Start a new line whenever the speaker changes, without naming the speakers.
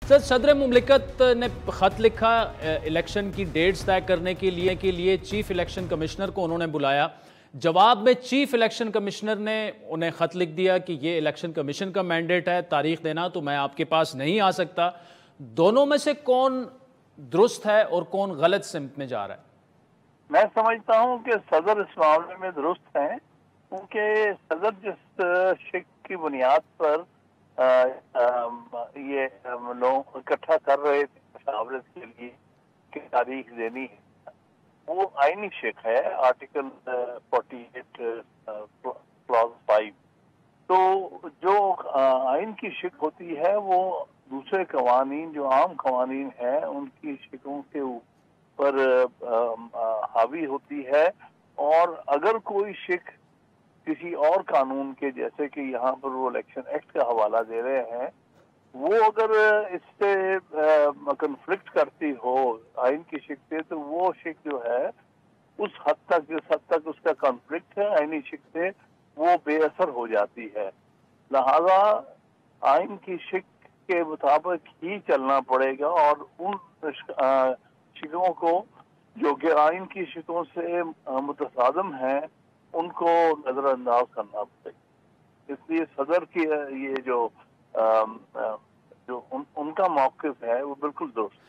सदर मुमलिकत ने खत लिखा इलेक्शन की डेट्स तय करने के लिए चीफ इलेक्शन कमिश्नर को उन्होंने बुलाया। जवाब में चीफ इलेक्शन कमिश्नर ने उन्हें खत लिख दिया कि ये इलेक्शन कमीशन का मैंडेट है, तारीख देना, तो मैं आपके पास नहीं आ सकता। दोनों में से कौन दुरुस्त है और कौन गलत सिमत में जा रहा है?
मैं समझता हूं कि सदर इस मामले में दुरुस्त हैं, क्योंकि सदर जिस शिक की बुनियाद पर ये लोग इकट्ठा कर रहे थे मुशावरत के लिए कि तारीख देनी है, वो आईनी शिक है, आर्टिकल 48 क्लॉज 5। तो जो आइन की शिक होती है वो दूसरे कवानीन, जो आम कवानीन हैं, उनकी शिकों के ऊपर हावी होती है। और अगर कोई शिक किसी और कानून के, जैसे कि यहाँ पर वो इलेक्शन एक्ट का हवाला दे रहे हैं, वो अगर इससे कन्फ्लिक्ट करती हो आइन की शिक से, तो वो शिक जो है उस हद तक, जिस हद तक उसका कॉन्फ्लिक्ट है आइनी शिक से, वो बेअसर हो जाती है। लिहाजा आइन की शिक के मुताबिक ही चलना पड़ेगा और उन शिकों को जो कि आइन की शिकों से मुतसादम हैं उनको नजरअंदाज करना पड़ेगा। इसलिए सदर की ये जो उनका मौक़िफ़ है वो बिल्कुल दुरुस्त।